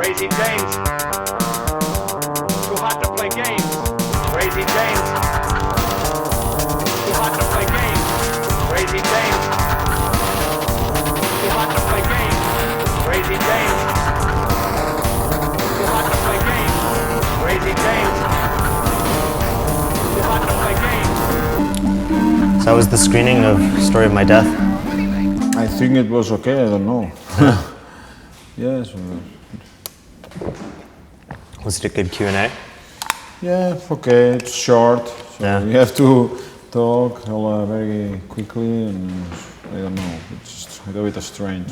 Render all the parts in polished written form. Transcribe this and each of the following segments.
Crazy James. Too hot to play games. Crazy James. Too hot to play games. Crazy James. Too hot to play games. Crazy James. Too hot to play games. Crazy James. Too hot to play games. So that was the screening of Story of My Death. I think it was okay, I don't know. Yes. Was it a good Q&A? Yeah, okay, it's short, so Yeah. you have to talk very quickly, and I don't know, it's a little bit strange.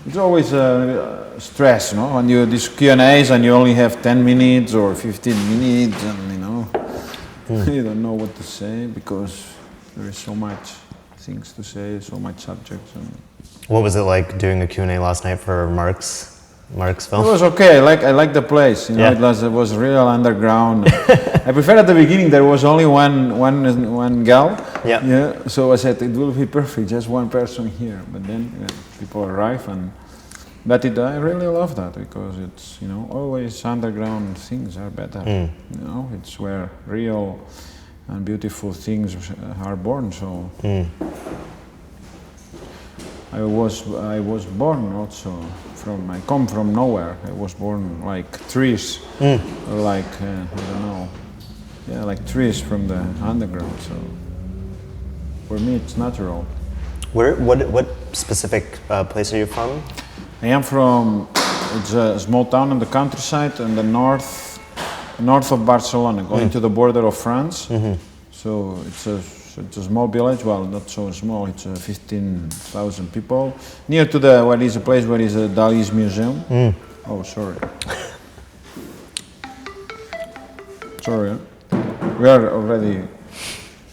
It's always stress, no? When you these Q&As and you only have 10 minutes or 15 minutes, and you know, you don't know what to say because there is so much things to say, so much subjects. And What was it like doing a Q&A last night for Mark's film? it was okay. I like the place. You know, Yeah. it was real underground. I prefer at the beginning there was only one gal. Yeah. Yeah. So I said it will be perfect, just one person here. But then people arrive, but I really love that because it's always underground things are better. You know, it's where real and beautiful things are born. So. I was born also I come from nowhere. I was born like trees, like I don't know, like trees from the underground. So for me, it's natural. What specific place are you from? I am from it's a small town in the countryside in the north of Barcelona, going to the border of France. So it's a small village, well, not so small, it's 15,000 people. Near to where is a place where is a Dali's museum. Oh, sorry. Sorry, huh? We are already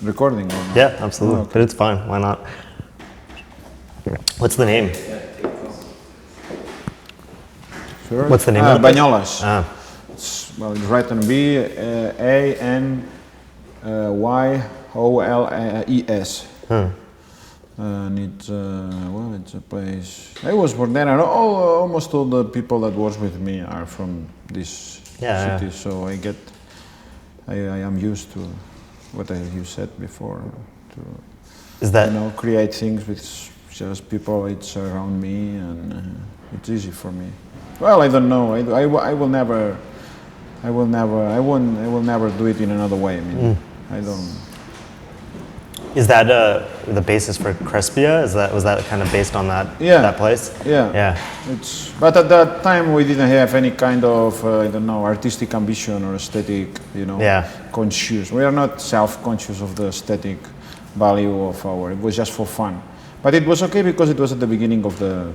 recording. Yeah, absolutely, okay. but it's fine, why not? What's the name? Sure. What's the name of the place? Banyoles. It's written B-A-N-Y-O-L-E-S. And it's a place. I was born there, and almost all the people that work with me are from this city. So I am used to what you said before. Is that create things with just people it's around me, and it's easy for me. Well, I don't know. I will never do it in another way. I mean, I don't. Is that the basis for Crespia? Was that kind of based on that that place? Yeah. Yeah. But at that time we didn't have any kind of artistic ambition or aesthetic, conscious. We are not self-conscious of the aesthetic value of our. It was just for fun. But it was okay because it was at the beginning of the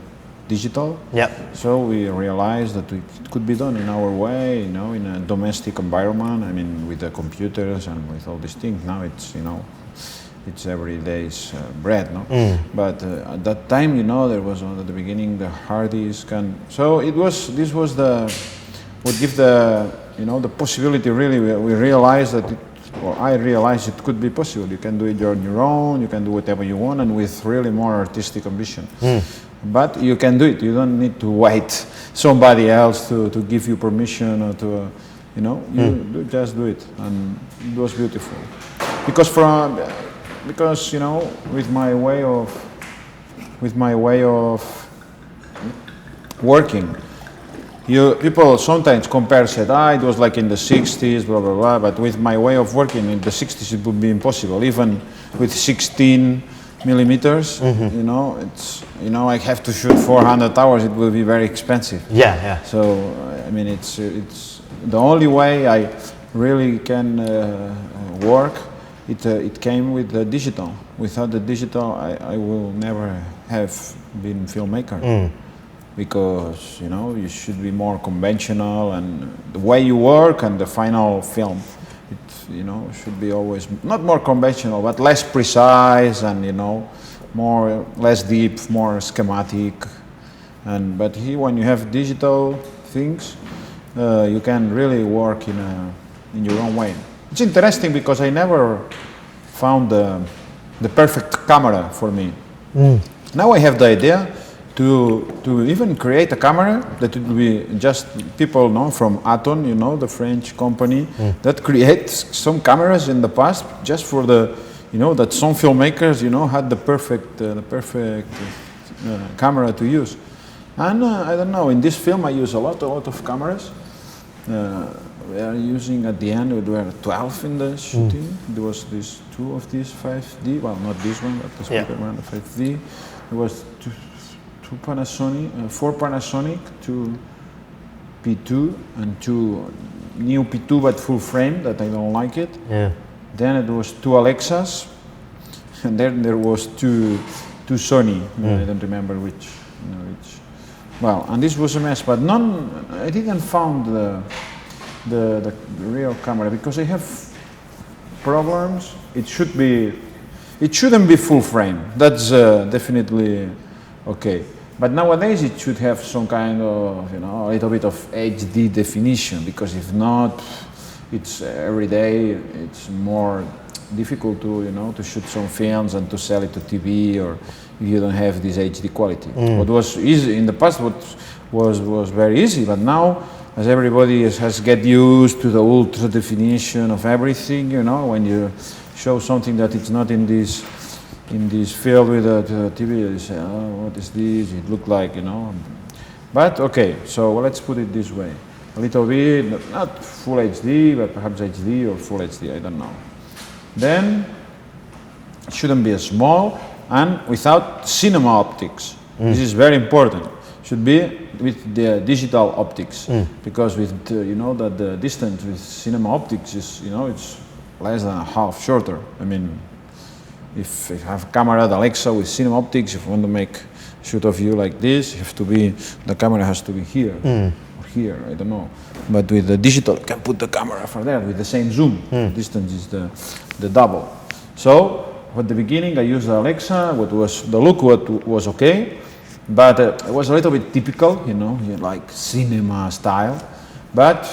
digital. Yeah. So we realized that it could be done in our way, in a domestic environment. I mean, with the computers and with all these things. Now it's it's everyday's bread, no? But at that time, there was at the beginning the hard disk, and so this was would give the possibility. Really, we realized that I realized it could be possible. You can do it on your own. You can do whatever you want, and with really more artistic ambition. But you can do it. You don't need to wait somebody else to give you permission or to, just do it, and it was beautiful. Because with my way of working, people sometimes said, it was like in the 60s, blah blah blah. But with my way of working in the 60s, it would be impossible, even with 16 millimeters. I have to shoot 400 hours. It will be very expensive. Yeah. So I mean, it's the only way I really can work. It came with the digital. Without the digital, I will never have been filmmaker. Because you should be more conventional, and the way you work and the final film, should be always not more conventional, but less precise, and less deep, more schematic. But when you have digital things, you can really work in your own way. It's interesting because I never found the perfect camera for me. Now I have the idea, to even create a camera that would be just people know from Aton, you know, the French company that creates some cameras in the past just for the, you know, that some filmmakers, you know, had the perfect camera to use. And I don't know, in this film I use a lot of cameras. We are using at the end, we were 12 in the shooting. There was these 2 of these 5D, well, not this one, but the bigger one, the 5D. There was 2 Panasonic, 4 Panasonic, 2 P2, and 2 new P2 but full frame that I don't like it. Yeah. Then it was 2 Alexas, and then there was 2 Sony. I don't remember which. You know, which. Well, and this was a mess, but I didn't found the real camera because I have problems. It shouldn't be full frame. That's definitely okay. But nowadays it should have some kind of, you know, a little bit of HD definition, because if not, it's every day it's more difficult to, you know, to shoot some films and to sell it to TV, or if you don't have this HD quality. What was easy in the past, what was very easy, but now, as everybody has get used to the ultra definition of everything, you know, when you show something that it's not in this field with the TV, you say, oh, what is this? It looked like, you know. But okay, so let's put it this way. A little bit, not full HD, but perhaps HD or full HD, I don't know. Then, it shouldn't be small and without cinema optics. This is very important. Should be with the digital optics, because with you know that the distance with cinema optics is, you know, it's less than a half shorter. I mean, if you have a camera, the Alexa with cinema optics, if you want to make a shoot of you like this, you have to be, the camera has to be here or here, I don't know. But with the digital, you can put the camera for there with the same zoom. Distance is the double. So at the beginning, I used the Alexa. The look was okay. But it was a little bit typical, you know, like cinema style. But,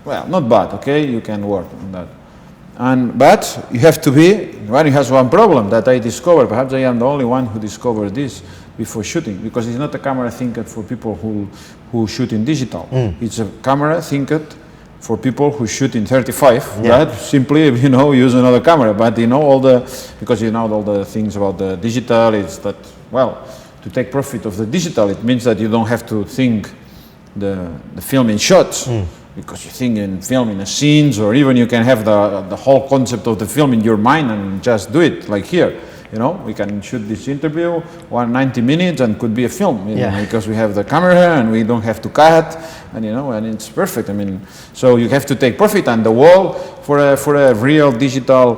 well, not bad, okay? You can work on that. But you have to be, one has one problem that I discovered. Perhaps I am the only one who discovered this before shooting, because it's not a camera think for people who shoot in digital. It's a camera think for people who shoot in 35, that simply, you know, use another camera. But you know because you know all the things about the digital, it's that, well, to take profit of the digital, it means that you don't have to think the film in shots, because you think in film in scenes, or even you can have the whole concept of the film in your mind and just do it, like here. You know, we can shoot this interview 190 minutes and could be a film, you know, because we have the camera and we don't have to cut, and you know, and it's perfect. I mean, so you have to take profit, and the wall for a real digital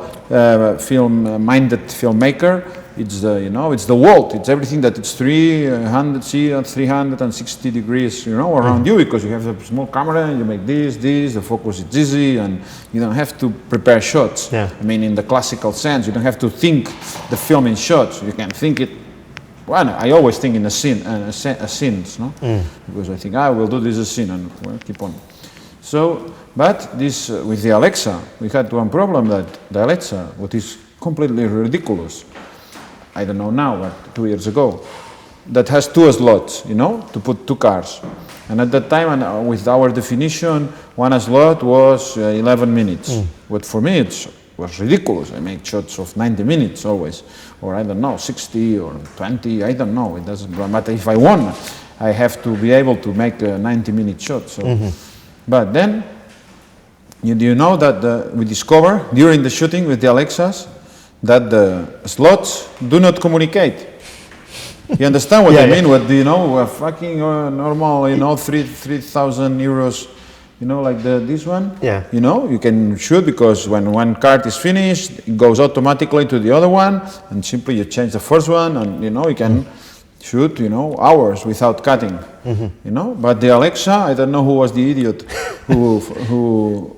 film-minded filmmaker, it's the, you know, it's the world. It's everything that it's 360 degrees, you know, around you, because you have a small camera and you make this, the focus is easy, and you don't have to prepare shots. I mean, in the classical sense, you don't have to think the film in shots. You can think it. Well, I always think in a scenes, no? Because I think I will do this a scene, and well, keep on. So, but this with the Alexa, we had one problem, that the Alexa, what is completely ridiculous. I don't know now, but 2 years ago, that has 2 slots, you know, to put 2 cars. And at that time, and with our definition, 1 slot was 11 minutes. But for me, it was ridiculous. I make shots of 90 minutes always, or I don't know, 60 or 20, I don't know. It doesn't matter. If I want, I have to be able to make a 90-minute shot. So. But then, you know that we discover during the shooting with the Alexas, that the slots do not communicate. You understand what I mean? What, you know, a fucking normal, you know, 3,000 euros, you know, like this one. You know, you can shoot, because when one card is finished, it goes automatically to the other one, and simply you change the first one, and you know, you can shoot, you know, hours without cutting. You know, but the Alexa, I don't know who was the idiot who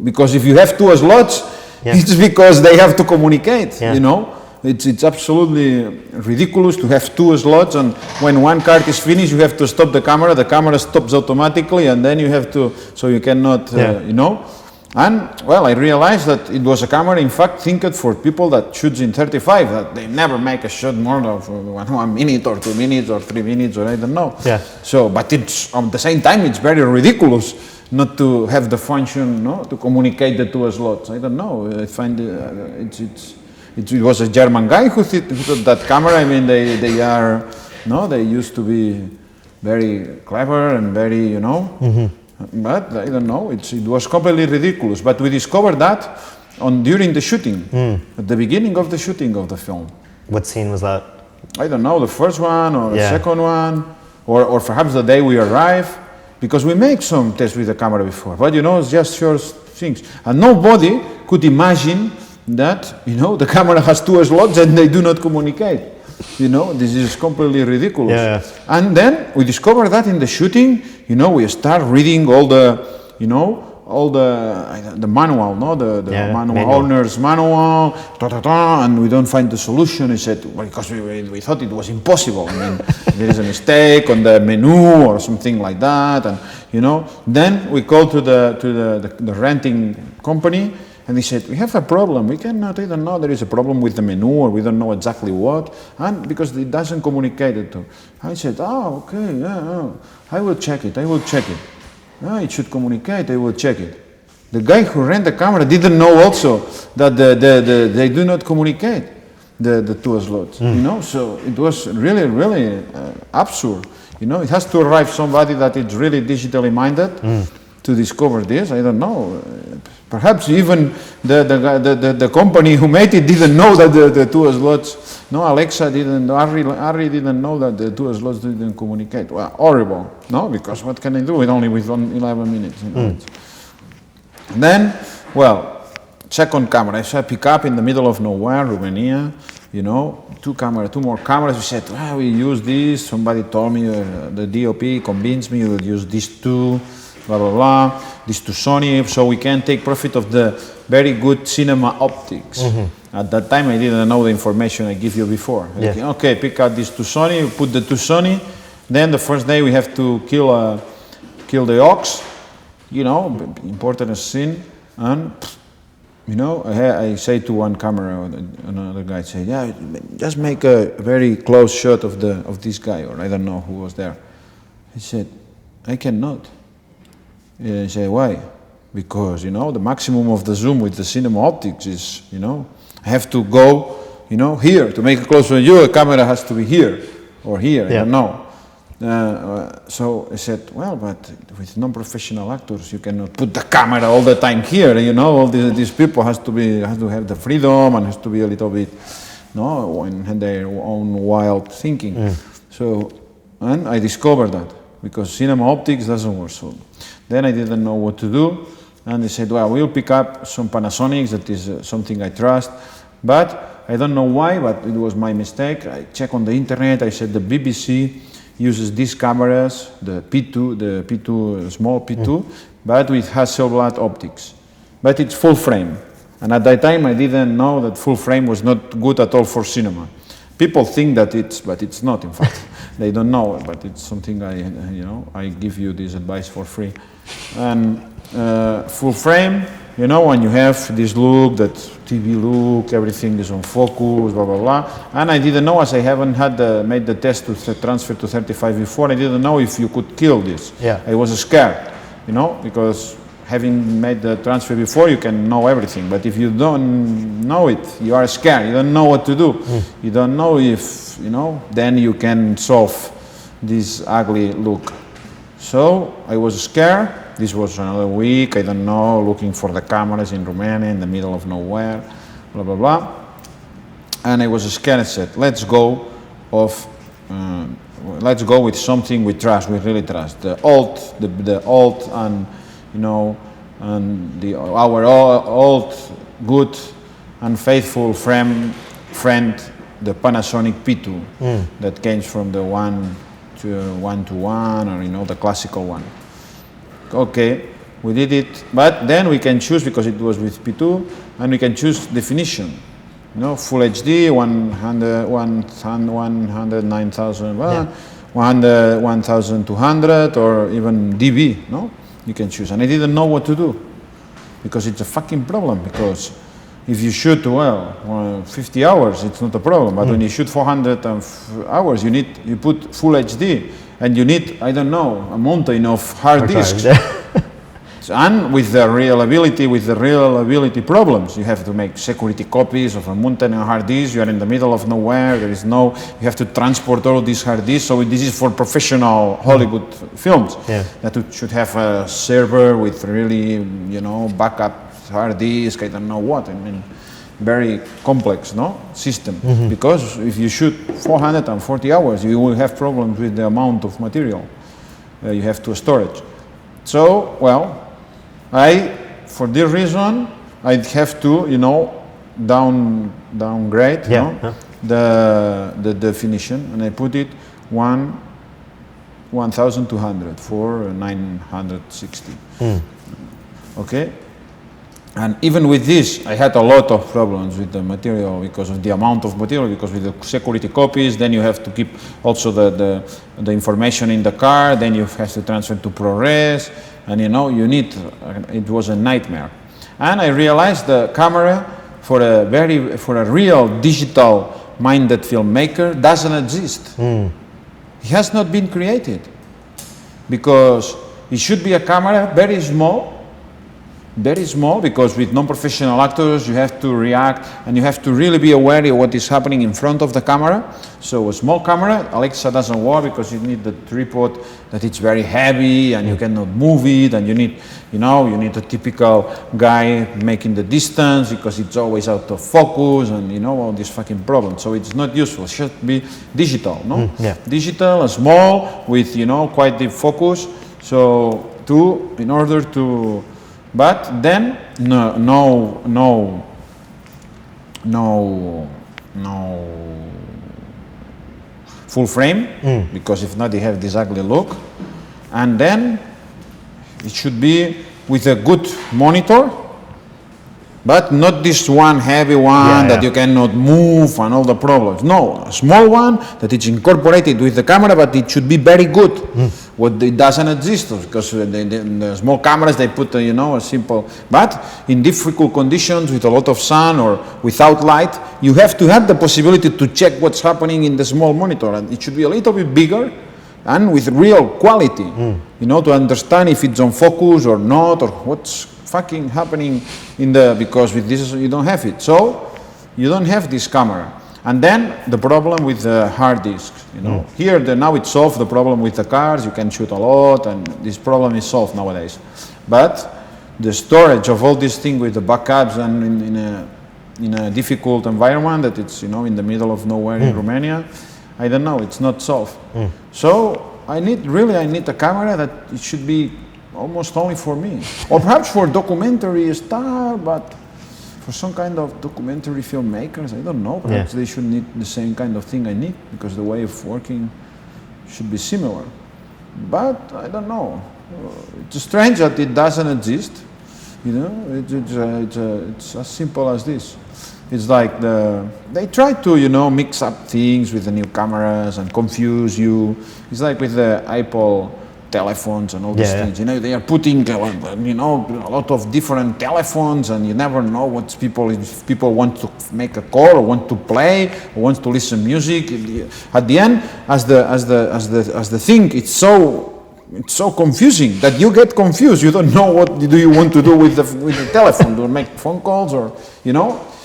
because if you have 2 slots, it's because they have to communicate, you know. It's absolutely ridiculous to have 2 slots, and when one card is finished, you have to stop the camera stops automatically, and then you have to, so you cannot, you know. And well, I realized that it was a camera, in fact, thinked for people that shoots in 35, that they never make a shot more of 1 minute or 2 minutes or 3 minutes or I don't know. Yeah. So, but it's at the same time, it's very ridiculous not to have the function, no, to communicate the two slots. I don't know. I find it was a German guy who thought that camera. I mean, they used to be very clever and very, you know. Mm-hmm. But I don't know, it was completely ridiculous. But we discovered that during the shooting, at the beginning of the shooting of the film. What scene was that? I don't know, the first one or the second one, or perhaps the day we arrived, because we make some tests with the camera before. But you know, it's just short things. And nobody could imagine that, you know, the camera has 2 slots and they do not communicate. You know, this is completely ridiculous. Yeah. And then we discovered that in the shooting, you know, we start reading all the, you know, all the manual, no, the manual owner's manual, and we don't find the solution. He said, well, because we thought it was impossible. I mean, there is a mistake on the menu or something like that, and you know. Then we call to the renting company. And he said, we have a problem, we cannot even know there is a problem with the menu or we don't know exactly what, and because it doesn't communicate it to. I said, oh, okay, yeah, I will check it. It should communicate, I will check it. The guy who ran the camera didn't know also that they do not communicate, the 2 slots, you know, so it was really, really absurd. You know, it has to arrive somebody that is really digitally minded to discover this, I don't know. Perhaps even the company who made it didn't know that the 2 slots, no, Alexa didn't, Ari didn't know that the 2 slots didn't communicate. Well, horrible, no, because what can I do with only 11 minutes? You know? Then, well, second camera, I saw pick up in the middle of nowhere, Romania, you know, 2 more cameras. We said, well, we use this, somebody told me, the DOP convinced me we'll use these 2, blah, blah, blah, this to Sony, so we can take profit of the very good cinema optics. At that time, I didn't know the information I give you before. Yeah. Okay, pick out this to Sony, put the to Sony, then the first day we have to kill the ox, you know, important scene, and, you know, I say to one camera, another guy said, yeah, just make a very close shot of this guy, or I don't know who was there. He said, I cannot. I say, why? Because, you know, the maximum of the zoom with the cinema optics is, you know, I have to go, you know, here. To make a close view, a camera has to be here or here, I don't know. So I said, well, but with non-professional actors, you cannot put the camera all the time here, you know, all these people has to have the freedom and has to be a little bit, no, and their own wild thinking. So, and I discovered that, because cinema optics doesn't work so. Then I didn't know what to do, and they said, well, we'll pick up some Panasonics, that is something I trust, but I don't know why, but it was my mistake. I checked on the internet, I said the BBC uses these cameras, the P2, small P2, but with Hasselblad optics, but it's full frame. And at that time I didn't know that full frame was not good at all for cinema. People think that but it's not, in fact. They don't know, but it's something I give you this advice for free. And full frame, you know, when you have this look, that TV look, everything is on focus, blah, blah, blah. And I didn't know, as I haven't made the test to transfer to 35 before, I didn't know if you could kill this. Yeah. I was scared, you know, because having made the transfer before, you can know everything. But if you don't know it, you are scared. You don't know what to do. You don't know if, you know, then you can solve this ugly look. So I was scared. This was another week, I don't know, looking for the cameras in Romania, in the middle of nowhere, blah, blah, blah. And I was scared. I said, let's go with something we trust, we really trust. The old and, you know, and our old, good and faithful friend, the Panasonic P2, that came from the 1:1, or, you know, the classical one. Okay, we did it, but then we can choose, because it was with P2, and we can choose definition. You know, Full HD, 109,000, 1,200, or even dB, no? You can choose, and I didn't know what to do. because it's a fucking problem. Because if you shoot 50 hours, it's not a problem. But when you shoot 400 hours, you put full HD, and you need, I don't know, a mountain of hard disks. And with the reliability problems, you have to make security copies of a mountain and hard disk. You are in the middle of nowhere. You have to transport all these hard disks. So this is for professional Hollywood films. That should have a server with really, backup hard disk. I don't know what. I mean, very complex, system. Because if you shoot 440 hours, you will have problems with the amount of material you have to storage. So, for this reason, I have to, downgrade the definition, and I put it 1200 for 960. Okay, and even with this, I had a lot of problems with the material because of the amount of material, because with the security copies, then you have to keep also the information in the car, then you have to transfer to ProRes. And it was a nightmare. And I realized the camera for a real digital-minded filmmaker doesn't exist. It has not been created, because it should be a camera very small, because with non-professional actors you have to react and you have to really be aware of what is happening in front of the camera. So a small camera, Alexa doesn't work because you need the tripod that it's very heavy and you cannot move it, and you need a typical guy making the distance because it's always out of focus, and all these fucking problems. So it's not useful. It should be digital, digital, small, with quite deep focus. So but then no full frame, because if not, they have this ugly look. And then it should be with a good monitor, but not this one heavy one that you cannot move and all the problems. No, a small one that is incorporated with the camera, but it should be very good. What it doesn't exist, because the small cameras, they put a simple, but in difficult conditions with a lot of sun or without light, you have to have the possibility to check what's happening in the small monitor, and it should be a little bit bigger and with real quality, to understand if it's on focus or not, or what's fucking happening because with this you don't have it. So you don't have this camera. And then the problem with the hard disks, Here, now it's solved, the problem with the cars, you can shoot a lot, and this problem is solved nowadays. But the storage of all these things with the backups and in a difficult environment that it's, in the middle of nowhere in Romania, I don't know, it's not solved. So I need a camera that it should be almost only for me. Or perhaps for documentary style, but for some kind of documentary filmmakers, I don't know, perhaps they should need the same kind of thing I need, because the way of working should be similar. But I don't know. It's strange that it doesn't exist. It's as simple as this. It's like they try to, mix up things with the new cameras and confuse you. It's like with the Apple telephones and all these things. They are putting, a lot of different telephones, and you never know what if people want to make a call or want to play or want to listen music. At the end, as the thing, it's so confusing that you get confused. You don't know what do you want to do with the telephone, to make phone calls, or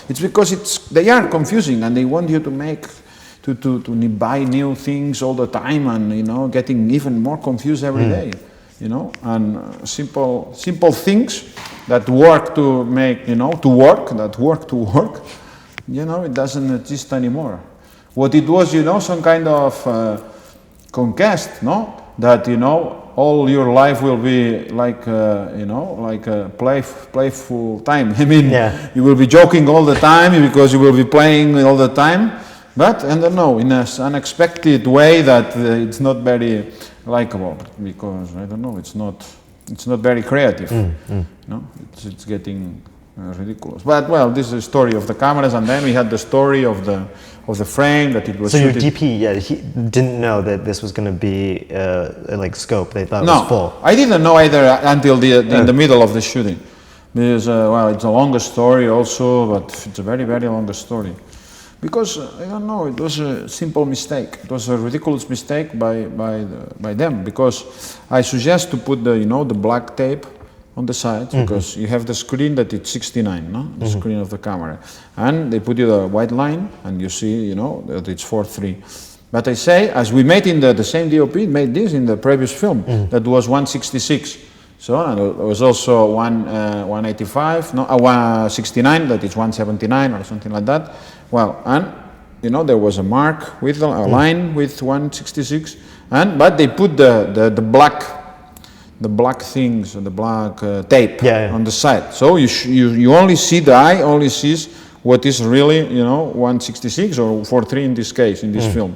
it's because they are confusing, and they want you to make to buy new things all the time, and getting even more confused every day, and simple things that work to make to work, it doesn't exist anymore. What it was, some kind of conquest, that all your life will be like like a playful time. I mean, you will be joking all the time because you will be playing all the time. But, I don't know, in an unexpected way that it's not very likable, because, I don't know, it's not very creative. It's getting ridiculous. But, well, this is the story of the cameras, and then we had the story of the frame that it was. So your DP, he didn't know that this was going to be like scope. They thought it was full. I didn't know either until in the middle of the shooting. Because, well, it's a longer story also, but it's a very, very long story. Because, I don't know, it was a simple mistake. It was a ridiculous mistake by them, because I suggest to put the, you know, the black tape on the sides, because you have the screen that it's 69, no? The screen of the camera. And they put you the white line, and you see, you know, that it's 4:3. But I say, as we made in the same DOP, made this in the previous film, that was 166. So, and it was also 185, no, 169, that is 179 or something like that. Well, and, you know, there was a mark with a line with 166, and, but they put the black things, the black tape on the side. So you only see, the eye only sees what is really, you know, 166 or 43 in this case, in this film.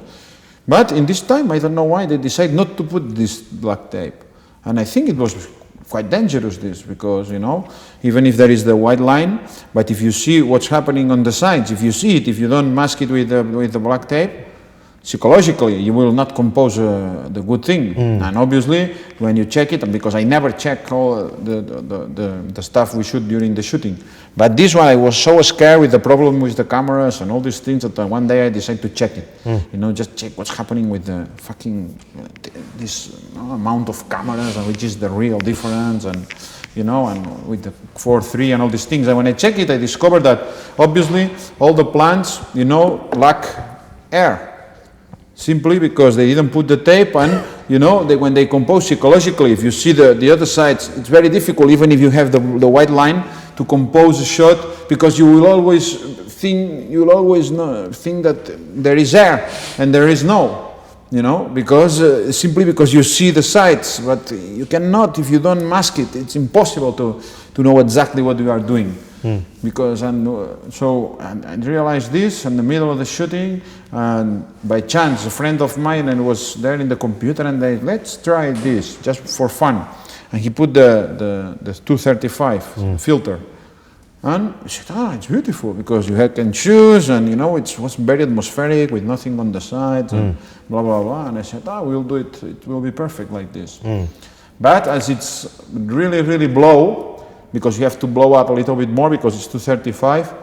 But in this time, I don't know why they decided not to put this black tape. And I think it was quite dangerous, this, because, you know, even if there is the white line, but if you see what's happening on the sides, if you see it, if you don't mask it with the black tape, psychologically you will not compose the good thing. And obviously when you check it, because I never check all the stuff we shoot during the shooting, but this one I was so scared with the problem with the cameras and all these things that one day I decided to check it. You know, just check what's happening with the fucking this amount of cameras, and which is the real difference, and you know, and with the 4:3 and all these things. And when I check it, I discovered that obviously all the plants, you know, lack air. Simply because they didn't put the tape, and you know, when they compose psychologically, if you see the other sides, it's very difficult, even if you have the white line, to compose a shot, because you will always think that there is air and there is no, you know, because simply because you see the sides, but you cannot, if you don't mask it, it's impossible to know exactly what you are doing. Because so I realized this in the middle of the shooting, and by chance a friend of mine and was there in the computer, and they, let's try this just for fun, and he put the 235 filter, and I said, it's beautiful, because you can choose, and you know, it was very atmospheric with nothing on the sides, and blah blah blah, and I said, we'll do it, it will be perfect like this. But as it's really, really blow, because you have to blow up a little bit more, because it's 235,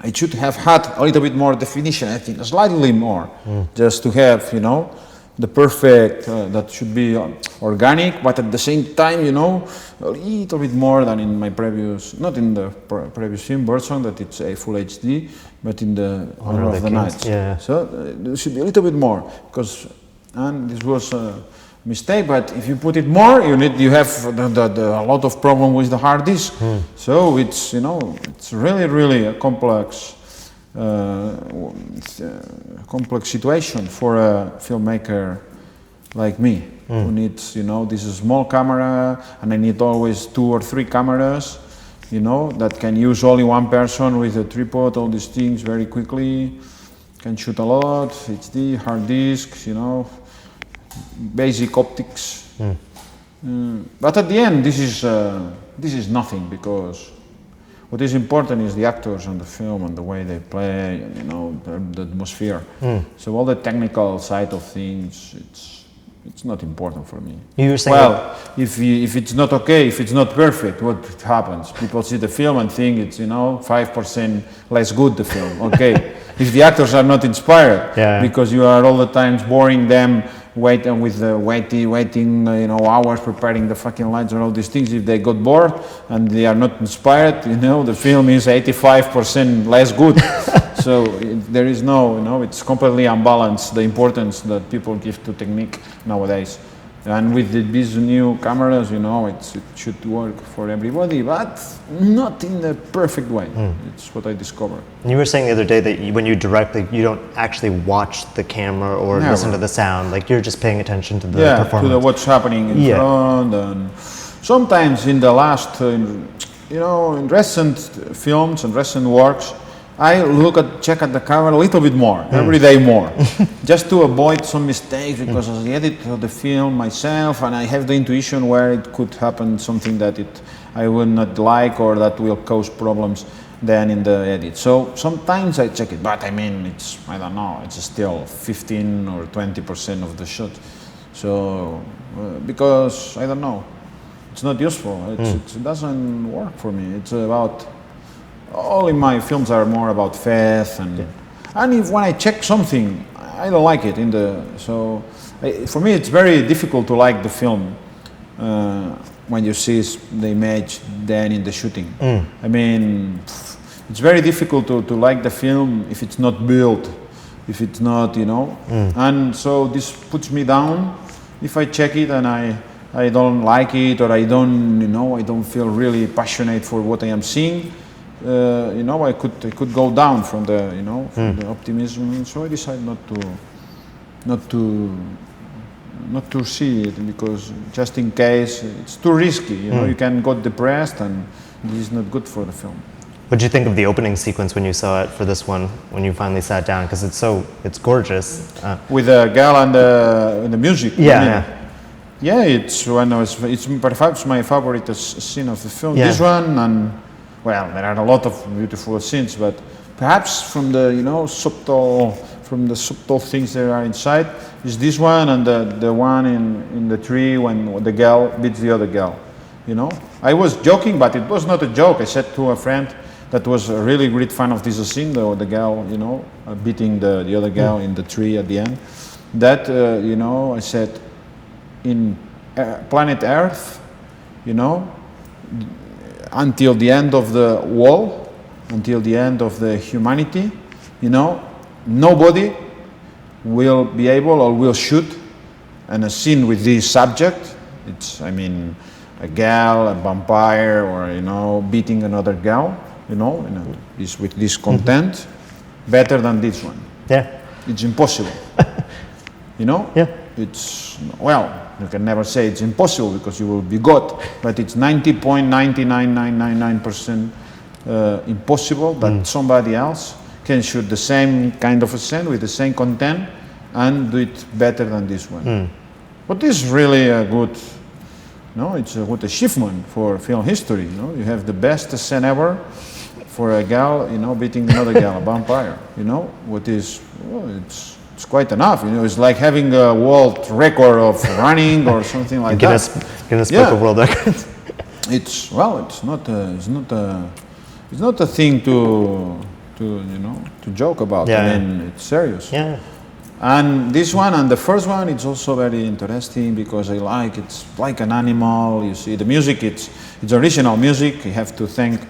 it should have had a little bit more definition, I think, slightly more, just to have, you know, the perfect, that should be organic, but at the same time, you know, a little bit more than in my previous, not in the previous film, Birdsong, that it's a full HD, but in the Honor of the Knights. Yeah. So there should be a little bit more, because, and this was mistake, but if you put it more, you have a lot of problem with the hard disk. So it's, you know, it's really, really a complex situation for a filmmaker like me, who needs, you know, this is a small camera, and I need always 2 or 3 cameras, you know, that can use only one person with a tripod, all these things very quickly, can shoot a lot, HD, hard disks, you know, basic optics. But at the end, this is nothing, because what is important is the actors and the film and the way they play, and, you know, the atmosphere. So all the technical side of things, it's not important for me. You were saying, well, if it's not okay, if it's not perfect, what happens? People see the film and think it's, you know, 5% less good, the film. Okay, if the actors are not inspired, because you are all the time boring them, waiting, you know, hours preparing the fucking lights and all these things. If they got bored and they are not inspired, you know, the film is 85% less good. So there is no, you know, it's completely unbalanced, the importance that people give to technique nowadays. And with these new cameras, you know, it should work for everybody, but not in the perfect way. It's what I discovered. You were saying the other day that when you direct, like, you don't actually watch the camera or listen to the sound. Like, you're just paying attention to the performance. To what's happening in front. And sometimes in the last, you know, in recent films and recent works, I check at the camera a little bit more, every day more, just to avoid some mistakes, because as I edit the film myself, and I have the intuition where it could happen something that I would not like, or that will cause problems then in the edit. So sometimes I check it, but I mean, I don't know, it's still 15 or 20% of the shot. So, because, I don't know, it's not useful. It doesn't work for me. It's about, all in my films are more about faith, and if when I check something, I don't like it for me it's very difficult to like the film when you see the image then in the shooting. I mean, it's very difficult to like the film if it's not built, if it's not, and so this puts me down if I check it and I don't like it, or I don't feel really passionate for what I am seeing. I could go down from the from the optimism, so I decided not to see it, because just in case it's too risky. You can get depressed, and this is not good for the film. What did you think of the opening sequence when you saw it for this one, when you finally sat down? Because it's gorgeous. With the girl and the music. Yeah, it's perhaps my favorite scene of the film. This one, and well, there are a lot of beautiful scenes, but perhaps from the subtle things that are inside is this one, and the one in the tree when the girl beats the other girl. I was joking, but it was not a joke. I said to a friend that was a really great fan of this scene, the girl, beating the other girl in the tree at the end, that I said, in planet Earth, until the end of the world, until the end of the humanity, nobody will be able or will shoot a scene with this subject. It's, a girl, a vampire, or beating another girl, with this content, better than this one. Yeah. It's impossible. Yeah. It's, well, you can never say it's impossible because you will be God, but it's 90.99999% impossible that somebody else can shoot the same kind of a scene with the same content and do it better than this one. But this is really a good, it's a good achievement for film history. You have the best scene ever for a girl, beating another girl, a vampire. What is, it's quite enough. It's like having a world record of running or something like Guinness Book of World Records. It's not a thing to joke about. It's serious. Yeah. And this one and the first one, it's also very interesting because it's like an animal. You see the music, it's original music. I have to thank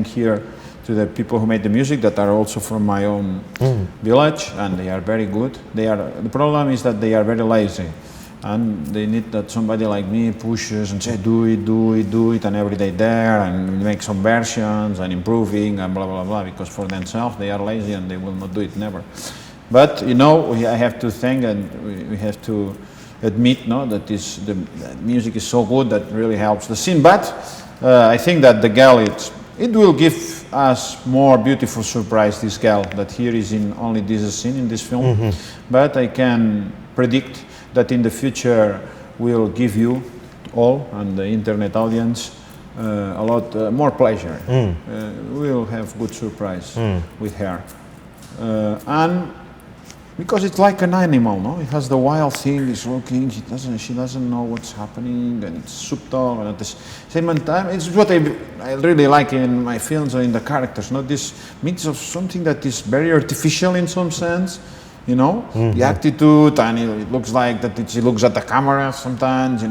here to the people who made the music that are also from my own village, and they are very good. The problem is that they are very lazy, and they need that somebody like me pushes and say do it, and every day there and make some versions and improving and blah blah blah, because for themselves they are lazy and they will not do it, never. But I have to thank, and we have to admit that the music is so good that really helps the scene. But I think that the girl, it will give us more beautiful surprise, this girl that here is in only this scene in this film. But I can predict that in the future will give you all and the internet audience a lot more pleasure. We'll have good surprise with her, and because it's like an animal, it has the wild thing. It's looking. She doesn't know what's happening, and it's subtle. And at the same time, it's what I really like in my films or in the characters. This mix of something that is very artificial in some sense, the attitude, and it looks like that she looks at the camera sometimes.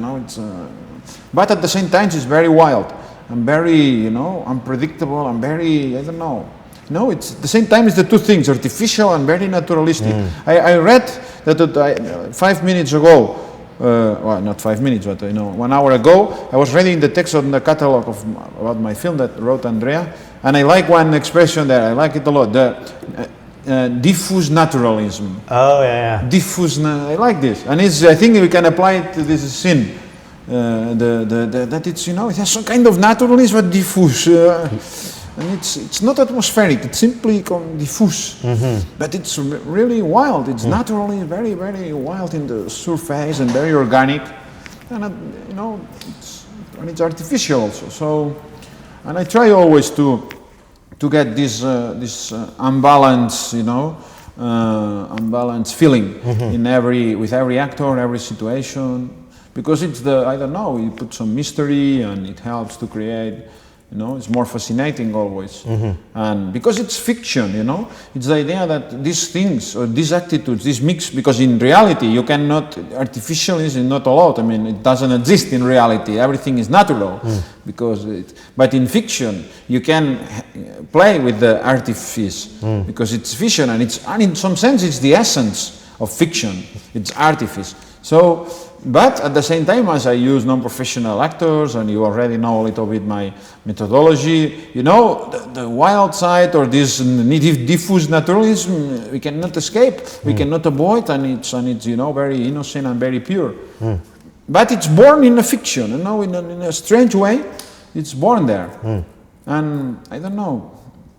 But at the same time, it's very wild and very, unpredictable and very, I don't know. It's at the same time, it's the two things, artificial and very naturalistic. I read that 5 minutes ago, well, not 5 minutes, but 1 hour ago, I was reading the text on the catalog about my film that wrote Andrea, and I like one expression there. I like it a lot. The diffuse naturalism. Oh yeah. Diffuse. I like this, and I think we can apply it to this scene. That it's it has some kind of naturalism, but diffuse. And it's not atmospheric, it's simply diffuse. But it's really wild, it's naturally very, very wild in the surface and very organic. And it's artificial also. So, and I try always to get this unbalanced, unbalanced feeling with every actor, every situation. because it's the, I don't know, you put some mystery and it helps to create, you know, it's more fascinating always. And because it's fiction, you know, it's the idea that these things or these attitudes, this mix, because in reality you cannot, artificialism is not allowed. I mean, it doesn't exist in reality. Everything is natural, because but in fiction you can play with the artifice, because it's fiction, and in some sense it's the essence of fiction. It's artifice. So, but at the same time, as I use non-professional actors, and you already know a little bit my methodology, you know, the wild side or this diffuse naturalism, we cannot escape, we cannot avoid, and it's you know, very innocent and very pure. But it's born in a fiction, you know, in a strange way, it's born there. And I don't know,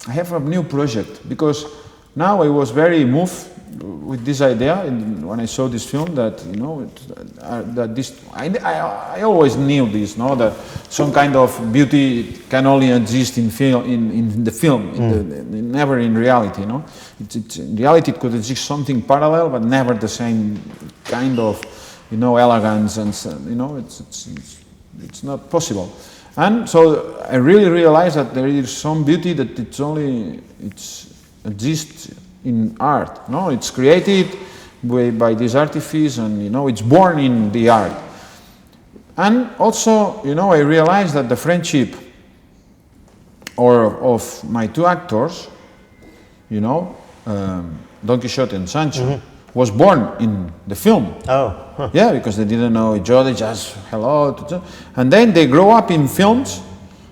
I have a new project, because now I was very moved with this idea when I saw this film, that, you know, that this, I always knew this, no, that some kind of beauty can only exist in film, in the film, never in reality, you know. In reality it could exist something parallel, but never the same kind of, you know, elegance, and, you know, it's not possible. And so I really realized that there is some beauty that exists in art. No, it's created by this artifice, and, you know, it's born in the art. And also, you know, I realized that the friendship of my two actors, you know, Don Quixote and Sancho, was born in the film. Yeah, because they didn't know each other, just hello, and then they grow up in films.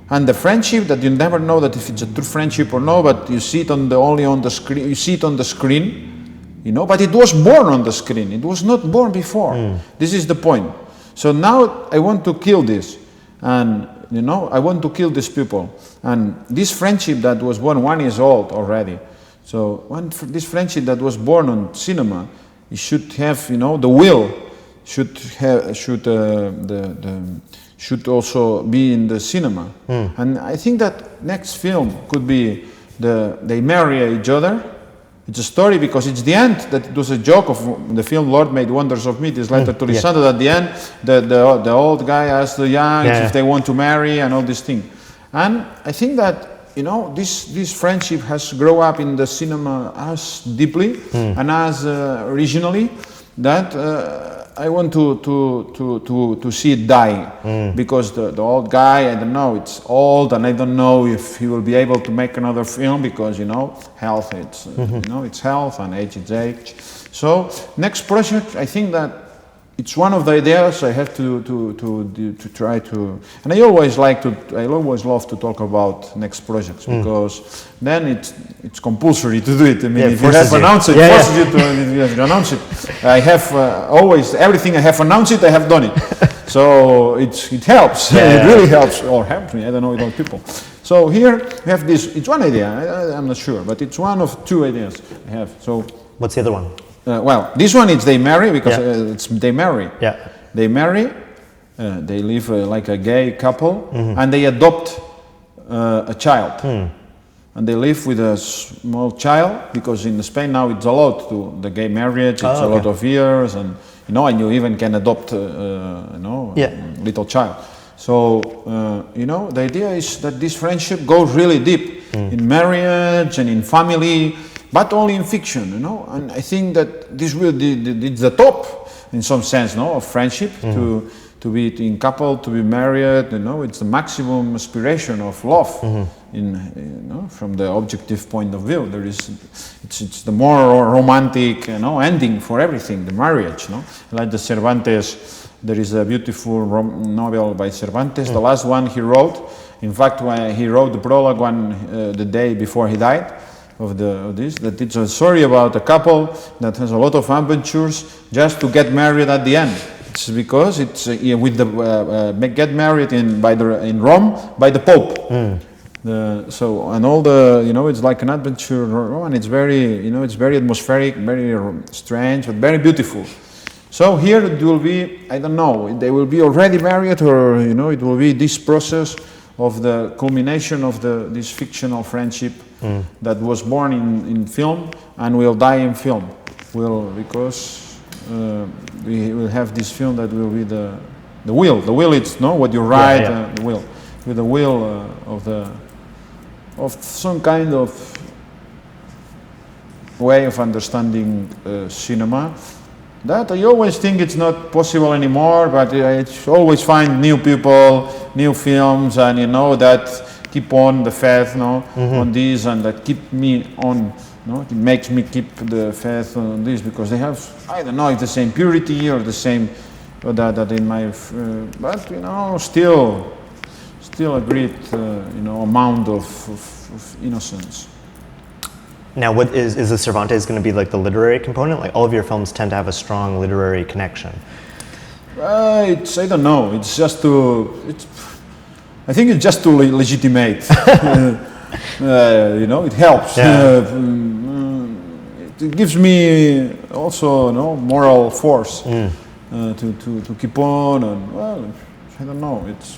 And the friendship that you never know that if it's a true friendship or no, but you see it only on the screen. You see it on the screen, you know. But it was born on the screen. It was not born before. This is the point. So now I want to kill this, and, you know, I want to kill these people. And this friendship that was born 1 year old already. So this friendship that was born on cinema, it should have, you know, the will should also be in the cinema. And I think that next film could be they marry each other. It's a story, because it's the end, that it was a joke of the film Lord Made Wonders of Me, this letter to Lisandro, at the end, the old guy asks the young if they want to marry and all this thing. And I think that, you know, this friendship has grown up in the cinema as deeply and as originally, that I want to see it die, because the old guy, I don't know, it's old, and I don't know if he will be able to make another film, because, you know, health, it's you know, it's health, and age is age. So next project, I think that it's one of the ideas I have to try to, and I always love to talk about next projects, because then it's compulsory to do it. I mean, if you have announced it, it forces you to announce it. I have always, everything I have announced it, I have done it. So it helps, it really helps, or helps me, I don't know, with all people. So here we have this, it's one idea, I'm not sure, but it's one of two ideas I have. So what's the other one? Well, this one is they marry, because they marry. They marry, they live like a gay couple, and they adopt a child. And they live with a small child, because in Spain now it's allowed to the gay marriage. It's a lot of years, and, you know, and you even can adopt, you know, little child. So, you know, the idea is that this friendship goes really deep in marriage and in family, but only in fiction, you know. And I think that this will it's the top, in some sense, no, of friendship, to be in couple, to be married, you know. It's the maximum aspiration of love, you know, from the objective point of view. It's the more romantic, you know, ending for everything, the marriage, no. Like the Cervantes, there is a beautiful novel by Cervantes, the last one he wrote. In fact, when he wrote the prologue the day before he died, that it's a story about a couple that has a lot of adventures just to get married at the end. It's because it's with the get married in Rome by the Pope. So, and all the, you know, it's like an adventure, and it's very, you know, it's very atmospheric, very strange, but very beautiful. So here it will be, I don't know, they will be already married, or, you know, it will be this process of the culmination of this fictional friendship that was born in film and will die in film. Because we will have this film that will be the the wheel. The wheel, it's no what you write. Yeah. The wheel, with the wheel of some kind of way of understanding cinema. That I always think it's not possible anymore, but I always find new people, new films, and that keep on the faith, on this, and that keep me on. It makes me keep the faith on this because they have, I don't know, if the same purity or the same that in my, but still a great amount of innocence. Now, what is the Cervantes going to be like the literary component? Like all of your films tend to have a strong literary connection. I don't know. It's just I think it's just to legitimate. It helps. Yeah. It gives me also moral force to keep on. And well, I don't know. It's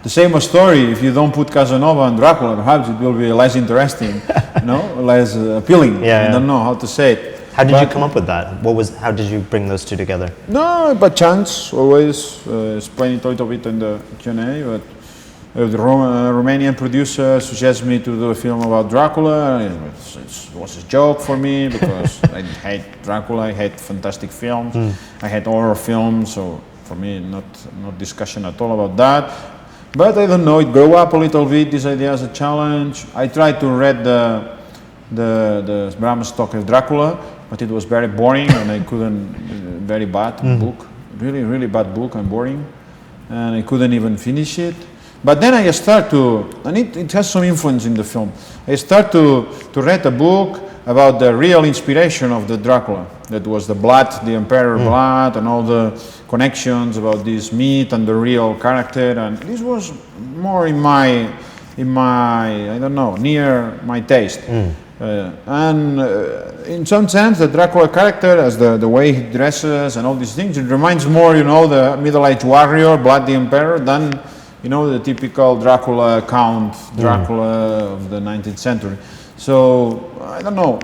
the same story. If you don't put Casanova and Dracula, perhaps it will be less interesting, less appealing. Yeah, I don't know how to say it. How did you come up with that? How did you bring those two together? No, by chance. Always explain it a little bit in the Q&A. But the Romanian producer suggested me to do a film about Dracula. It was a joke for me because I hate Dracula. I hate fantastic films. I hate horror films. So for me, not discussion at all about that. But I don't know, it grew up a little bit, this idea as a challenge. I tried to read the Bram Stoker's Dracula, but it was very boring and I couldn't, very bad book, really bad book and boring. And I couldn't even finish it. But then I start to, and it has some influence in the film. I start to read a book about the real inspiration of the Dracula. That was the blood, the emperor blood, and all the connections about this myth and the real character. And this was more in my I don't know, near my taste. In some sense, the Dracula character, as the way he dresses and all these things, it reminds more, the middle-aged warrior, bloody emperor, than the typical Dracula Count Dracula of the 19th century. So I don't know.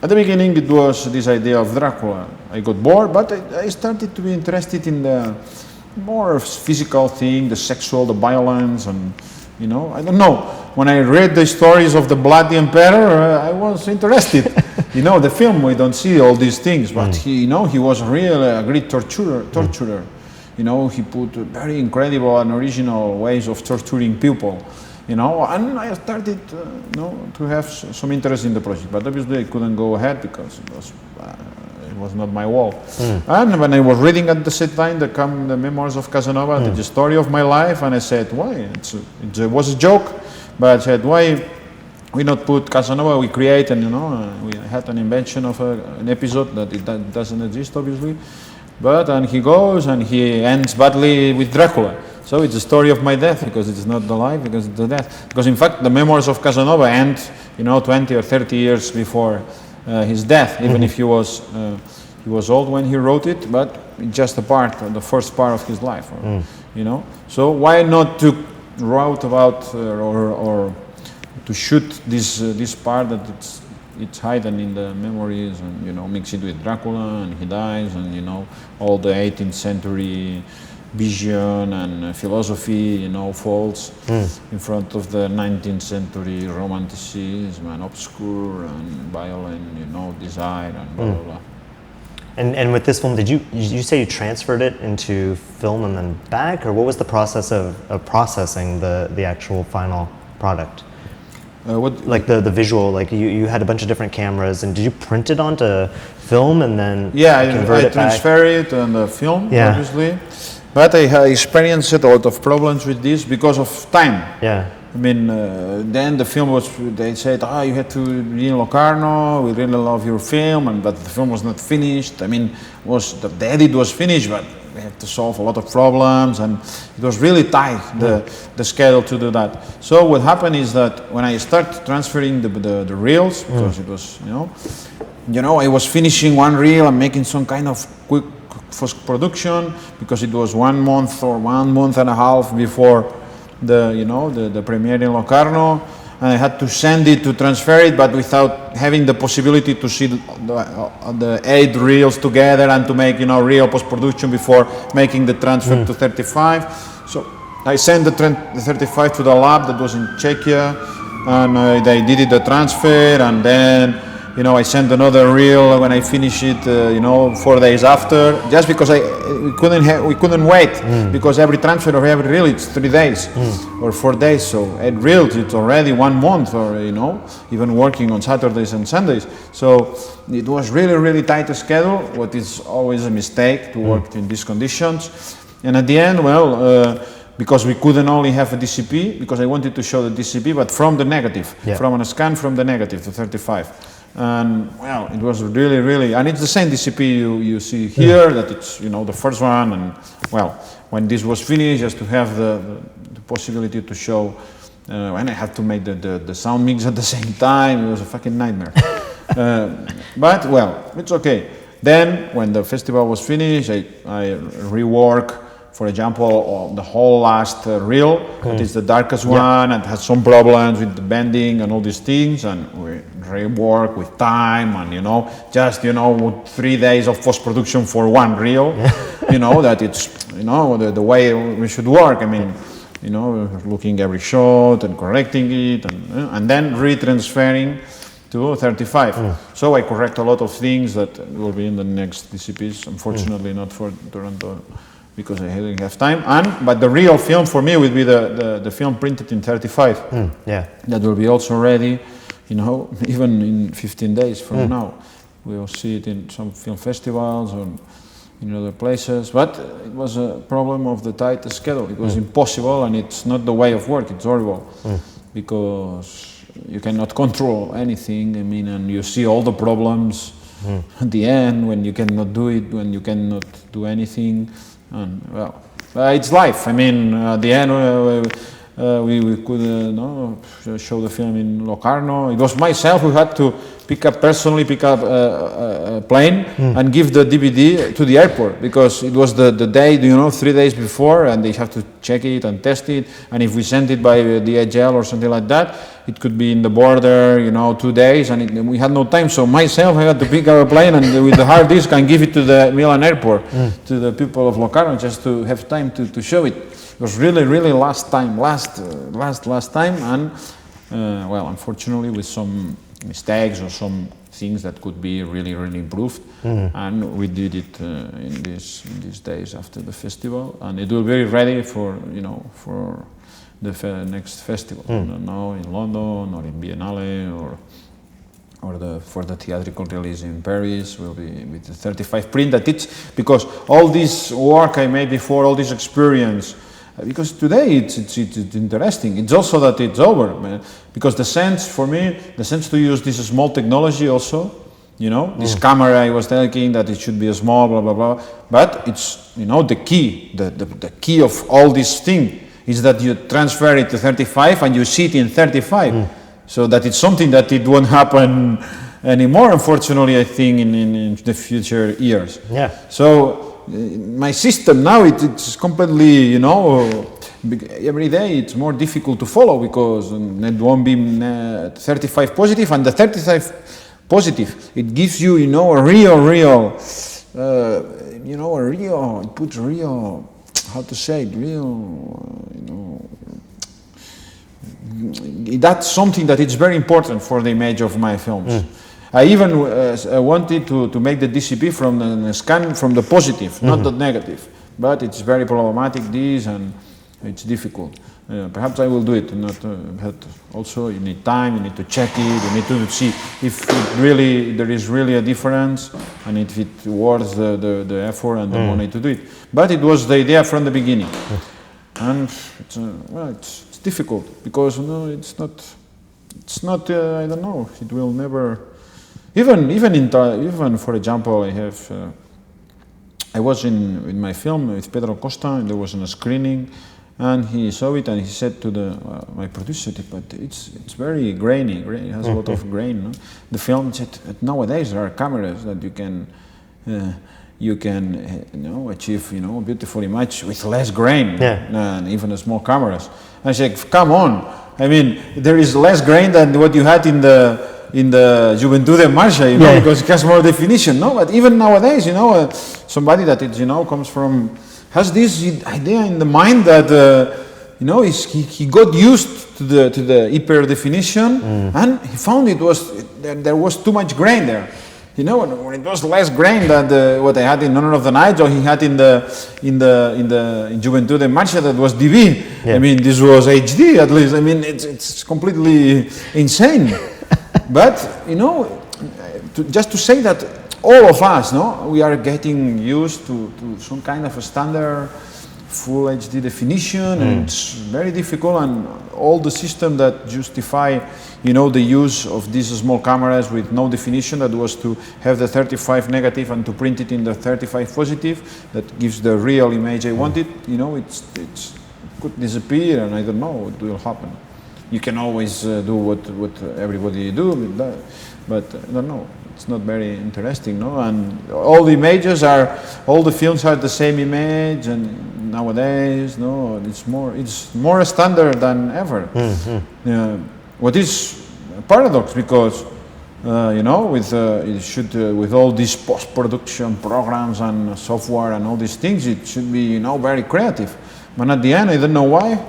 At the beginning, it was this idea of Dracula. I got bored, but I started to be interested in the more physical thing, the sexual, the violence, and I don't know. When I read the stories of the bloody emperor, I was interested. The film, we don't see all these things, but he was really a great torturer. He put very incredible and original ways of torturing people. And I started, to have some interest in the project, but obviously I couldn't go ahead because it was not my wall. And when I was reading at the same time the memoirs of Casanova, the story of my life, and I said, why? It was a joke, but I said, why we not put Casanova? We create, and we had an invention of an episode that doesn't exist, obviously. And he goes and he ends badly with Dracula. So it's the story of my death because it's not the life, because it's the death. Because in fact, the memoirs of Casanova end, 20 or 30 years before his death, even if he was old when he wrote it, but just the first part of his life, So why not to write about or to shoot this part that it's hidden in the memories and mix it with Dracula and he dies and all the 18th century vision and philosophy falls in front of the 19th century romanticism and obscure and violent desire and blah blah blah. And with this film, did you say you transferred it into film and then back, or what was the process of processing the actual final product? Like the visual, like you had a bunch of different cameras, and did you print it onto film and then convert it back? I transfer it on the film, obviously. But I experienced a lot of problems with this because of time. Yeah. I mean, then the film they said, you had to be in Locarno, we really love your film, but the film was not finished. I mean, the edit was finished, but we had to solve a lot of problems, and it was really tight, the schedule to do that. So what happened is that when I started transferring the reels, because it was, I was finishing one reel and making some kind of quick post-production, because it was 1 month or 1 month and a half before the premiere in Locarno, and I had to send it to transfer it, but without having the possibility to see the 8 reels together and to make, you know, real post-production before making the transfer to 35. So I sent the 35 to the lab that was in Czechia, and they did the transfer, and then, you know, I sent another reel when I finished it, you know, 4 days after, just because we couldn't wait, because every transfer or every reel it's 3 days or 4 days. So 8 reels, it's already 1 month, or, you know, even working on Saturdays and Sundays. So it was really tight schedule, what is always a mistake to work in these conditions. And at the end, well, because we couldn't only have a DCP, because I wanted to show the DCP, but from the negative, from a scan from the negative to 35. And well, it was really, and it's the same DCP you see here, that it's, you know, the first one. And well, when this was finished, just to have the possibility to show, and I had to make the sound mix at the same time, it was a fucking nightmare. But well, it's okay. Then when the festival was finished, I rework, for example, the whole last reel, that is the darkest one, and has some problems with the bending and all these things, and we rework with time, and, you know, just, you know, 3 days of post-production for 1 reel, you know, that it's, you know, the way we should work. I mean, you know, looking every shot and correcting it, and then retransferring to 35. So I correct a lot of things that will be in the next DCPs, unfortunately not for Toronto, because I didn't have time. But the real film for me will be the film printed in 35. That will be also ready, you know, even in 15 days from now. We will see it in some film festivals or in other places. But it was a problem of the tight schedule. It was impossible, and it's not the way of work. It's horrible because you cannot control anything. I mean, and you see all the problems at the end when you cannot do it, when you cannot do anything. And well, it's life. I mean, at the end, we could show the film in Locarno. It was myself who had to personally pick up a plane and give the DVD to the airport, because it was the day, you know, 3 days before, and they have to check it and test it. And if we sent it by DHL or something like that, it could be in the border, you know, 2 days, and we had no time. So myself, I had to pick up a plane and with the hard disk and give it to the Milan airport, to the people of Locarno, just to have time to show it. It was really last time, and well, unfortunately, with some mistakes or some things that could be really improved, and we did it in these days after the festival, and it will be ready for, you know, for the next festival. I don't know, in London or in Viennale, or for the theatrical release in Paris will be with the 35 print. That it's because all this work I made before, all this experience, because today it's interesting. It's also that it's over, man. Because the sense for me, the sense to use this small technology also, you know, this camera I was thinking that it should be a small, blah blah blah. But it's, you know, the key, the key of all this thing is that you transfer it to 35 and you see it in 35. So that it's something that it won't happen anymore, unfortunately, I think, in the future years. So my system now, it's completely, you know, every day it's more difficult to follow, because it won't be 35 positive, and the 35 positive, it gives you, you know, a real, you know, it puts real, how to say it, real, you know, that's something that is very important for the image of my films. I even wanted to make the DCP from the scan from the positive, not the negative, but it's very problematic, this, and it's difficult. Perhaps I will do it, but also you need time, you need to check it, you need to see if there is really a difference, and if it worth the effort and the money to do it. But it was the idea from the beginning, and it's difficult, because it's not. I don't know. It will never. Even for example, I was in my film with Pedro Costa, and there was a screening, and he saw it and he said to my producer, but it's very grainy. It has a lot of grain. No? The film said, nowadays there are cameras that you can achieve, you know, a beautiful image with less grain, and even small cameras. I said, come on, I mean, there is less grain than what you had in the Juventud en Marcha, you know, because it has more definition, no? But even nowadays, you know, somebody that is, you know, has this idea in the mind that, you know, he got used to the hyper definition, and he found there was too much grain there. You know, when it was less grain than what I had in Honor of the Knights, or he had in Juventud en Marcha, that was DV. I mean, this was HD at least. I mean, it's completely insane. But you know, just to say that all of us, no, we are getting used to some kind of a standard full HD definition, and it's very difficult. And all the system that justify, you know, the use of these small cameras with no definition, that was to have the 35 negative and to print it in the 35 positive, that gives the real image I wanted. You know, it could disappear, and I don't know what will happen. You can always do what everybody do, but I don't know. It's not very interesting, no? And all the films are the same image, and nowadays, no, it's more standard than ever. What is a paradox, because you know, with all these post-production programs and software and all these things, it should be, you know, very creative. But at the end, I don't know why,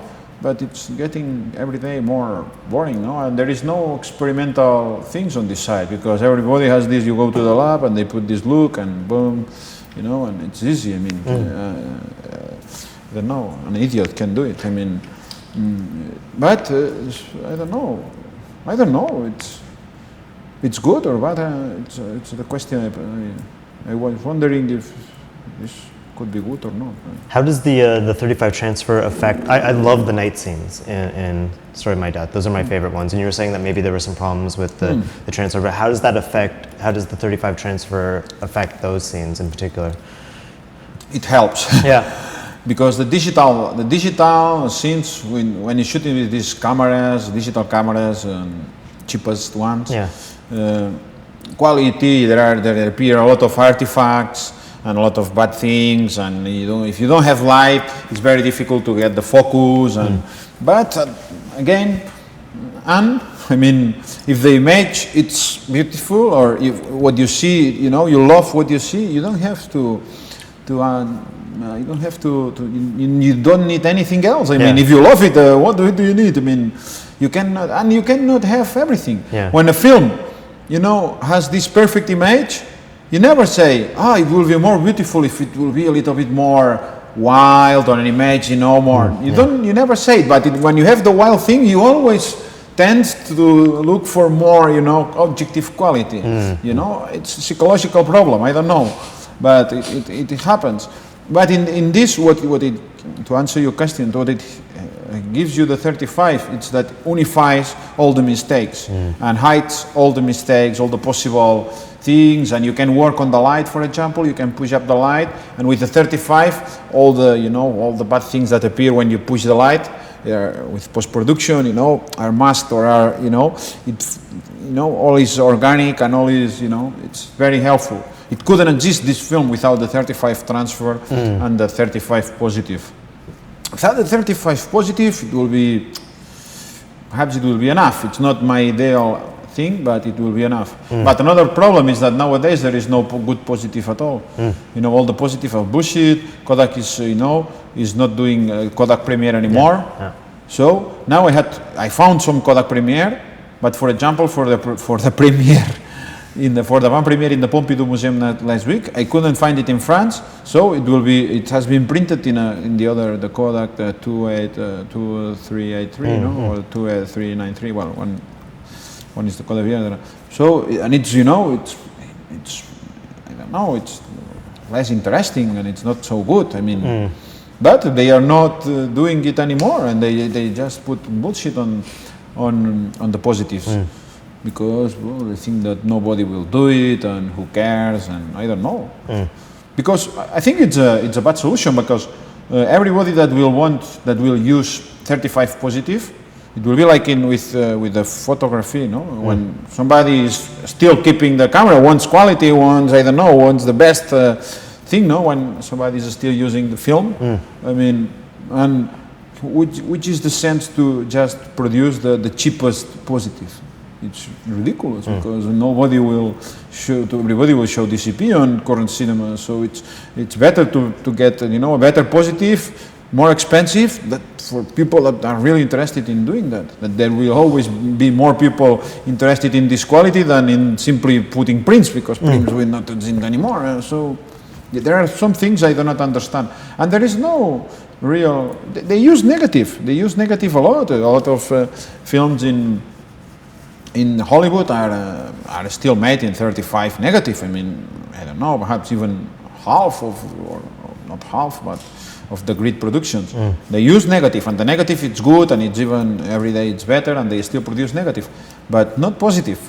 but it's getting every day more boring, no? And there is no experimental things on this side, because everybody has this. You go to the lab and they put this look and boom, you know, and it's easy. I mean, I don't know, an idiot can do it. I mean, but I don't know. It's good or bad. It's the question. I was wondering if this could be good or not. How does the 35 transfer affect? I love the night scenes in Story of My Death. Those are my favorite ones. And you were saying that maybe there were some problems with the transfer, but how does the 35 transfer affect those scenes in particular? It helps. Yeah. Because the digital scenes, when you're shooting with these cameras, digital cameras, cheapest ones, quality, there appear a lot of artifacts and a lot of bad things, and if you don't have light, it's very difficult to get the focus. But again, and I mean, if the image it's beautiful, or if what you see, you know, you love what you see, you don't have to you don't need anything else. I mean, if you love it, what do you need? I mean, you cannot have everything. When a film, you know, has this perfect image, you never say, it will be more beautiful if it will be a little bit more wild on an image, you know, more. You never say it, but when you have the wild thing, you always tend to look for more, you know, objective quality. You know, it's a psychological problem, I don't know, but it happens. But in this, to answer your question, what it gives you the 35, it's that unifies all the mistakes and hides all the mistakes, all the possible things, and you can work on the light, for example. You can push up the light, and with the 35, all the bad things that appear when you push the light, with post-production, you know, are masked or are, you know, all is organic and all is, you know, it's very helpful. It couldn't exist, this film, without the 35 transfer and the 35 positive. Without the 35 positive, perhaps it will be enough. It's not my ideal thing, but it will be enough. But another problem is that nowadays there is no good positive at all. You know, all the positive are bullshit. Kodak is, you know, is not doing Kodak Premiere anymore. So now I found some Kodak Premiere, but for example, for the premiere, for the one premiere in the Pompidou Museum last week, I couldn't find it in France, so it has been printed in the Kodak 2383, or 2393. Well, one is the Kodak Viennale. So, and it's, you know, it's I don't know, it's less interesting and it's not so good. I mean, but they are not doing it anymore, and they just put bullshit on the positives. Because they think that nobody will do it, and who cares, and I don't know. Because I think it's a bad solution, because everybody that will use 35 positive, it will be like with the photography, no? When somebody is still keeping the camera, wants quality, wants the best thing, no? When somebody is still using the film, I mean, and which is the sense to just produce the cheapest positive? It's ridiculous because nobody will show, everybody will show DCP on current cinema. So it's better to get a better positive, more expensive, that for people that are really interested in doing that. That there will always be more people interested in this quality than in simply putting prints, because prints will not exist anymore. So there are some things I do not understand, and there is no real. They use negative. They use negative a lot. A lot of films in Hollywood are still made in 35 negative. I mean, I don't know, perhaps even half of, or not half, but of the great productions. They use negative, and the negative it's good, and it's even every day it's better, and they still produce negative, but not positive.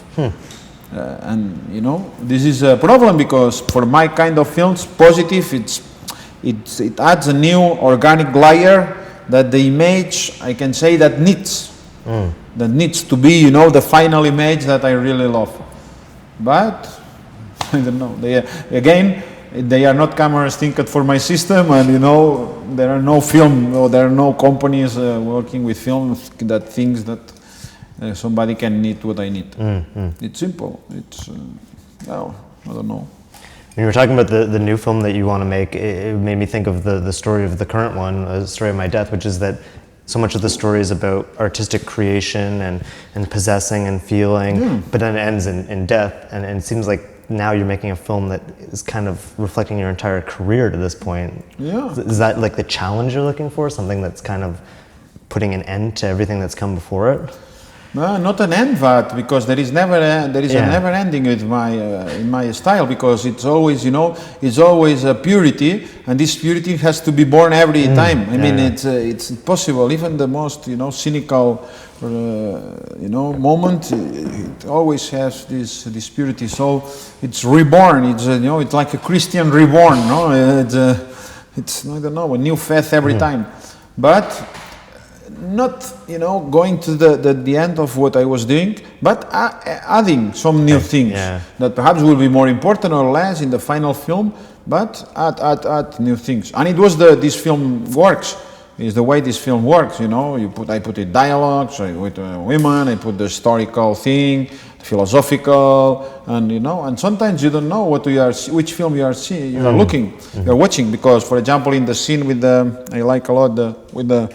And this is a problem, because for my kind of films, positive it adds a new organic layer that the image, I can say, that needs to be the final image that I really love. But I don't know. They are not cameras thinked for my system, and there are no film, or there are no companies working with films that thinks that somebody can need what I need. It's simple. It's I don't know. When you were talking about the new film that you want to make, it made me think of the story of the current one, The Story of My Death, which is that so much of the story is about artistic creation and possessing and feeling, but then it ends in death, and it seems like now you're making a film that is kind of reflecting your entire career to this point. Yeah. Is that like the challenge you're looking for? Something that's kind of putting an end to everything that's come before it? No, not an end, but because there is a never ending with in my style, because it's always it's always a purity, and this purity has to be born every time. I mean, it's possible. Even the most cynical moment, it always has this purity. So it's reborn. It's it's like a Christian reborn. No, it's I don't know, a new faith every time, but not going to the end of what I was doing, but adding some new things that perhaps will be more important or less in the final film, but add new things. And it was this film works. Is the way this film works. I put it dialogues with women. I put the historical thing, philosophical, and and sometimes you don't know which film you are seeing. You are you're watching, because, for example, in the scene with I like a lot with the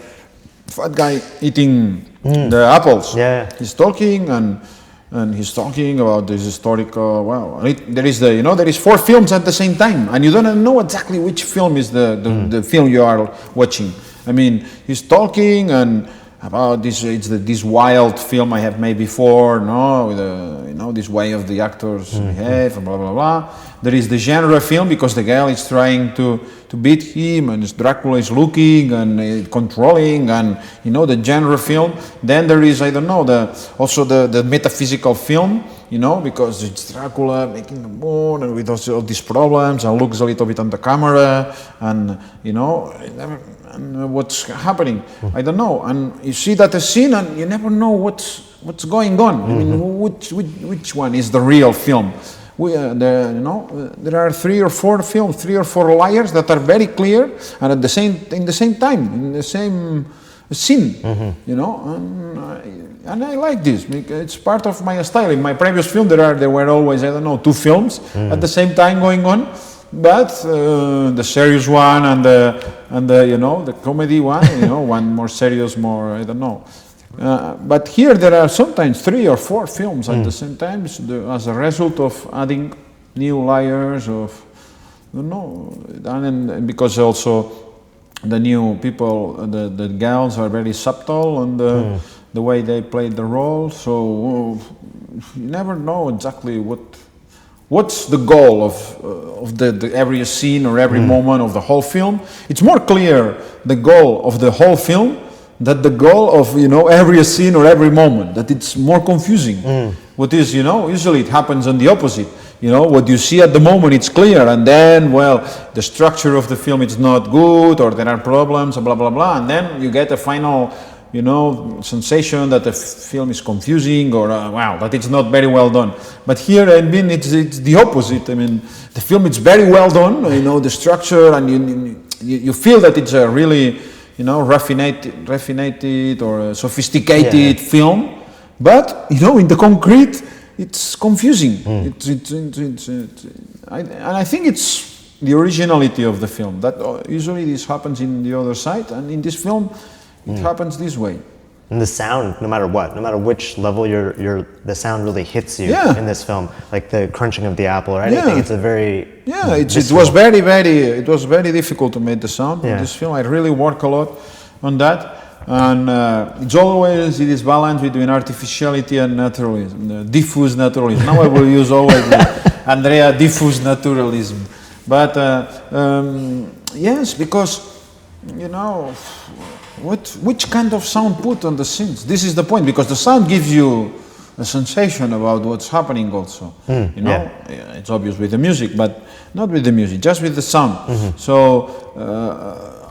fat guy eating the apples. He's talking and he's talking about this historical. Wow, there is there is 4 films at the same time, and you don't know exactly which film is the film you are watching. I mean, he's talking and about this. It's this wild film I have made before. With this way of the actors behave, and blah blah blah. There is the genre film, because the girl is trying to beat him, and Dracula is looking and controlling, and the genre film. Then there is, I don't know, also the metaphysical film, because it's Dracula making the moon and with all these problems, and looks a little bit on the camera, and and what's happening, I don't know. And you see that scene, and you never know what's going on. I mean, which one is the real film? There are 3 or 4 films, 3 or 4 layers that are very clear, and in the same time, in the same scene, and I like this because it's part of my style. In my previous film, there were always, I don't know, 2 films at the same time going on, but the serious one and the comedy one, one more serious, more, I don't know. But here there are sometimes 3 or 4 films at the same time, as a result of adding new layers of, and because also the new people, the girls are very subtle, and the way they play the role, so you never know exactly what's the goal of the every scene or every moment of the whole film. It's more clear the goal of the whole film than the goal of every scene or every moment. That it's more confusing. What is usually it happens on the opposite. What you see at the moment, it's clear, and then the structure of the film is not good, or there are problems, blah blah blah, and then you get a final sensation that the film is confusing, or that it's not very well done. But here, I mean, it's the opposite. I mean, the film is very well done. The structure, and you feel that it's a really you know, raffinated or sophisticated film, but you know, in the concrete, it's confusing. And I think it's the originality of the film. That usually this happens in the other side, and in this film, it happens this way. And the sound, no matter what, no matter which level the sound really hits you in this film, like the crunching of the apple or anything. It's a very it was very difficult to make the sound in this film. I really work a lot on that, and it's always this balance between artificiality and naturalism, diffuse naturalism. Now I will use always Andrea diffuse naturalism, but yes, because you know. Which kind of sound put on the scenes? This is the point, because the sound gives you a sensation about what's happening also. You know, it's obvious with the music, but not with the music, just with the sound. So,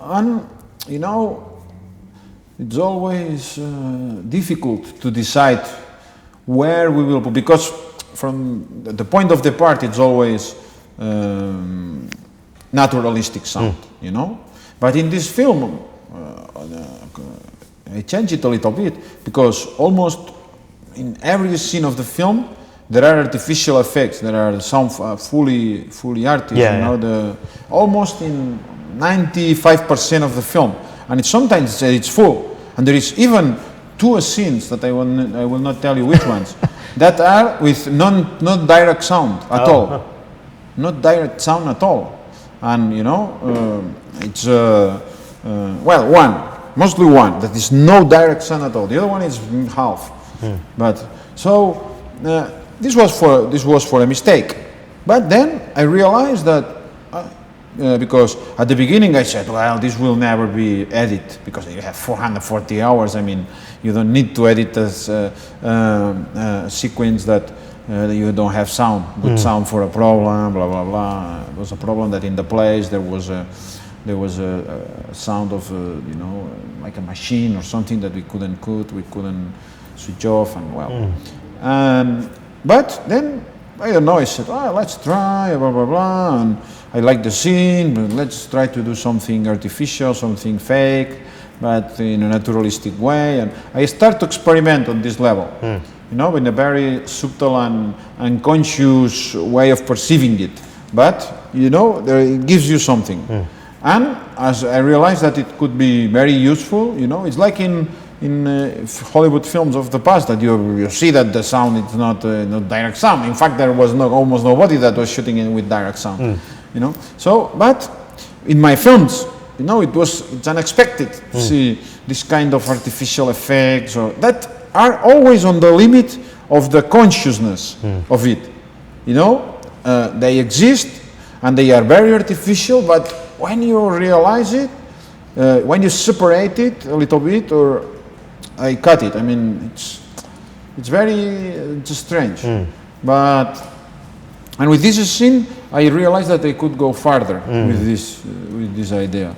and you know, it's always difficult to decide where we will put, because from the point of the part, it's always naturalistic sound, you know. But in this film, I changed it a little bit, because almost in every scene of the film there are artificial effects. There are some fully artificial. You know, almost in 95% of the film, and sometimes it's full. And there is even 2 scenes that I will not tell you which ones that are with not direct sound at all, not direct sound at all. And you know, it's well, mostly one that is no direct sound at all. The other one is half. But so this was for a mistake. But then I realized that because at the beginning I said, well, this will never be edited, because you have 440 hours. I mean, you don't need to edit a sequence that you don't have sound, good sound for a problem, blah blah blah. It was a problem that in the place there was a sound of you know, like a machine or something that we couldn't switch off, and well, but then I don't know, I said, let's try blah blah blah, and I like the scene, but let's try to do something artificial, something fake, but in a naturalistic way. And I start to experiment on this level, you know, in a very subtle and unconscious way of perceiving it, but you know, it gives you something. And as I realized that it could be very useful, you know, it's like in Hollywood films of the past, that you see that the sound is not direct sound. In fact, there was almost nobody that was shooting in with direct sound, you know. So, but in my films, you know, it's unexpected to see this kind of artificial effects that are always on the limit of the consciousness of it. You know, they exist and they are very artificial, but when you realize it, when you separate it a little bit, or I cut it. I mean, it's very strange. But and with this scene, I realized that I could go farther with this idea.